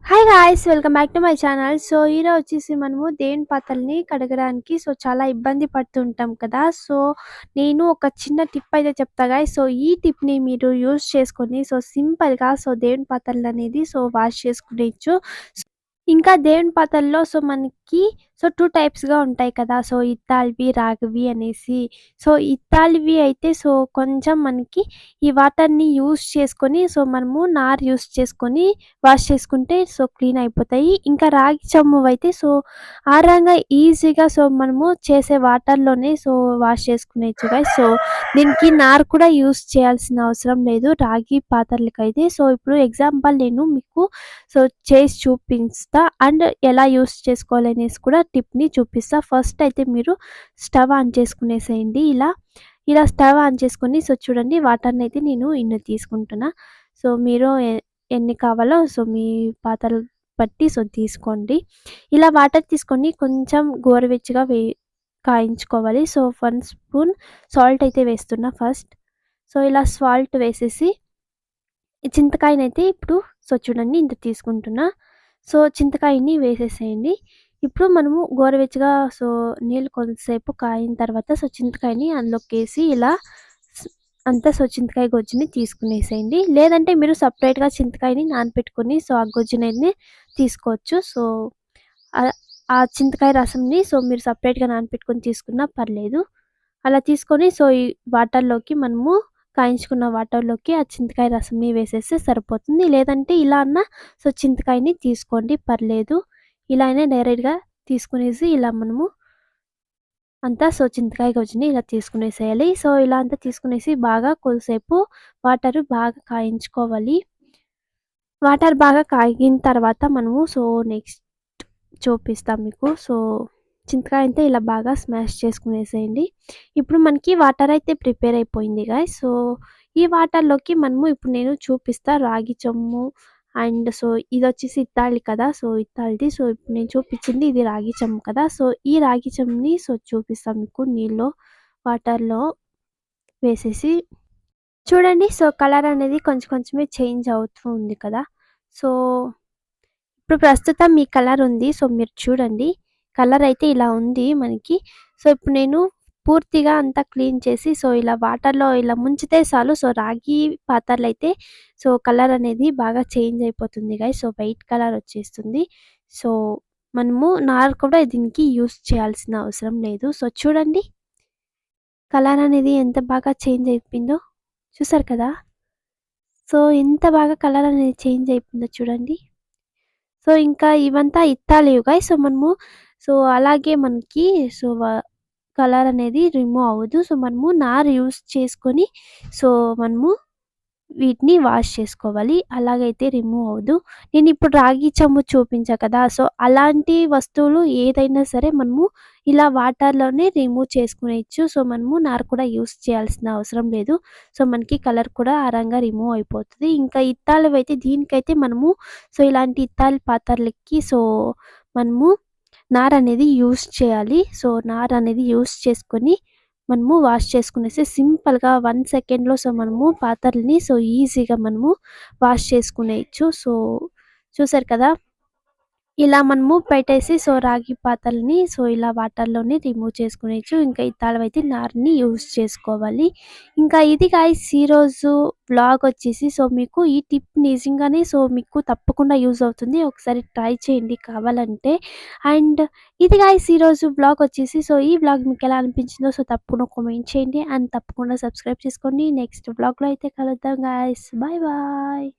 Hi guys! Welcome back to my channel. So, ఈరోజు వచ్చేసి మనము దేవుని పాత్రలని కడగడానికి చాలా ఇబ్బంది పడుతుంటాం కదా! సో, నేను ఒక చిన్న టిప్ అయితే చెప్తా గాయ్స్. సో, ఈ టిప్‌ని మీరు యూజ్ చేసుకొని సింపుల్‌గా దేవుని పాత్రలనేది వాష్ చేసుకునేయచ్చు. ఇంకా దేవుని పాత్రల్లో మనకి 2 టైప్స్‌గా ఉంటాయి కదా! ఇత్తడివి, రాగివి అనేసి. ఇత్తడివి అయితే కొంచెం మనకి ఈ వాటర్‌ని యూజ్ చేసుకొని మనము నార్ యూజ్ చేసుకొని వాష్ చేసుకుంటే క్లీన్ అయిపోతాయి. ఇంకా రాగి చెంబువైతే ఆరాంగా ఈజీగా మనము చేసే వాటర్‌లోనే వాష్ చేసుకునేయచ్చు గైస్. దీనికి నార్ కూడా యూజ్ చేయాల్సిన అవసరం లేదు రాగి పాత్రలకైతే. ఇప్పుడు ఎగ్జాంపుల్ నేను మీకు సో, చేసి చూపిస్తా. అండ్ ఎలా యూజ్ చేసుకోవాలనేసి కూడా టిప్‌ని చూపిస్తా. ఫస్ట్ అయితే మీరు స్టవ్ ఆన్ చేసుకునేసేయండి ఇలా స్టవ్ ఆన్ చేసుకొని చూడండి వాటర్‌నైతే నేను ఇన్ని తీసుకుంటున్నా. మీరు ఎన్ని కావాలో మీ పాత్రలు బట్టి తీసుకోండి. ఇలా వాటర్ తీసుకొని కొంచెం గోరువెచ్చగా కాయించుకోవాలి. 1 స్పూన్ సాల్ట్ అయితే వేస్తున్నా ఫస్ట్. ఇలా సాల్ట్ వేసేసి ఈ చింతకాయనైతే ఇప్పుడు చూడండి ఇంత తీసుకుంటున్నా. చింతకాయని వేసేసేయండి. ఇప్పుడు మనము గోరువెచ్చగా నీళ్ళు కొంతసేపు కాగిన తర్వాత చింతకాయని అందులోకేసి ఇలా స్ అంతా చింతకాయ గొజ్జుని తీసుకునేసేయండి. లేదంటే మీరు సెపరేట్‌గా చింతకాయని నానపెట్టుకొని ఆ గొజ్జునైతే తీసుకోవచ్చు. ఆహ్, ఆ చింతకాయ రసంని మీరు సెపరేట్‌గా నానపెట్టుకొని తీసుకున్నా పర్లేదు. అలా తీసుకొని ఈ వాటర్‌లోకి మనము కాయించుకున్న వాటర్‌లోకి ఆ చింతకాయ రసంని వేసేస్తే సరిపోతుంది. లేదంటే ఇలా అన్నా చింతకాయని తీసుకోండి పర్లేదు. ఇలా అయినా డైరెక్ట్‌గా తీసుకునేసి ఇలా మనము అంతా చింతకాయ గొజ్జుని ఇలా తీసుకునేసేయాలి. ఇలా అంతా తీసుకునేసి బాగా కొద్దిసేపు వాటరు బాగా కాయించుకోవాలి. వాటర్ బాగా కాగిన తర్వాత మనము నెక్స్ట్ చూపిస్తా మీకు. చింతకాయ అంతా ఇలా బాగా స్మాష్ చేసుకునేసేయండి. ఇప్పుడు మనకి వాటర్ అయితే ప్రిపేర్ అయిపోయింది గైస్. ఈ వాటర్‌లోకి మనము ఇప్పుడు నేను చూపిస్తా రాగి చెంబు అండ్ ఇదొచ్చేసి ఇత్తడి కదా! ఇత్తడిది. ఇప్పుడు నేను చూపించింది ఇది రాగి చెంబు కదా! ఈ రాగి చెంబుని చూపిస్తా మీకు వాటర్‌లో వేసేసి చూడండి. కలర్ అనేది కొంచెం కొంచెమే చేంజ్ అవుతూ ఉంది కదా! సో ఇప్పుడు ప్రస్తుతం ఈ కలర్ ఉంది. మీరు చూడండి. కలర్ అయితే ఇలా ఉంది మనకి. ఇప్పుడు నేను పూర్తిగా అంతా క్లీన్ చేసి ఇలా వాటర్‌లో ఇలా ముంచితే చాలు. రాగి పాత్రలైతే కలర్ అనేది బాగా చేంజ్ అయిపోతుంది గైస్. వైట్ కలర్ వచ్చేస్తుంది. సో, మనము నార్ కూడా దీనికి యూజ్ చేయాల్సిన అవసరం లేదు. చూడండి. కలర్ అనేది ఎంత బాగా చేంజ్ అయిపోయిందో. చూసారు కదా! ఎంత బాగా కలర్ అనేది చేంజ్ అయిపోయిందో చూడండి. ఇంకా ఇవంతా ఇత్తాలివి గైస్. మనము అలాగే మనకి సో, వ కలర్ అనేది రిమూవ్ అవ్వదు. మనము నార్ యూజ్ చేసుకొని మనము వీటిని వాష్ చేసుకోవాలి. అలాగైతే రిమూవ్ అవ్వదు. నేనిప్పుడు రాగి చెంబు చూపించా కదా! అలాంటి వస్తువులు ఏదైనా సరే మనము ఇలా వాటర్‌లోనే రిమూవ్ చేసుకునేయచ్చు. మనము నార్ కూడా యూజ్ చేయాల్సిన అవసరం లేదు. మనకి కలర్ కూడా ఆరాంగా రిమూవ్ అయిపోతది. ఇంకా ఇత్తడివైతే దీనికైతే మనము ఇలాంటి ఇత్తడి పాత్రలకి మనము నార్ అనేది యూజ్ చేయాలి. నార్ అనేది యూజ్ చేసుకొని మనము వాష్ చేసుకునేసి సింపుల్‌గా 1 సెకండ్‌లో మనము పాత్రలని ఈజీగా మనము వాష్ చేసుకునేయచ్చు. చూసారు కదా! ఇలా మనము పెట్టేసి రాగి పాత్రలని ఇలా వాటర్‌లోనే రిమూవ్ చేసుకునేయచ్చు. ఇంకా ఇత్తడివైతే నార్‌ని యూజ్ చేసుకోవాలి. ఇంకా ఇది గైస్ ఈరోజు వ్లాగ్ వచ్చేసి మీకు ఈ టిప్ నిజంగానే మీకు తప్పకుండా యూజ్ అవుతుంది. ఒకసారి ట్రై చేయండి కావాలంటే. అండ్ ఇది గైస్ ఈరోజు వ్లాగ్ వచ్చేసి ఈ వ్లాగ్ మీకు ఎలా అనిపించిందో తప్పకుండా కామెంట్ చేయండి. అండ్ తప్పకుండా సబ్స్క్రైబ్ చేసుకోండి. నెక్స్ట్ వ్లాగ్‌లో అయితే కలుద్దాం గైస్. Bye bye.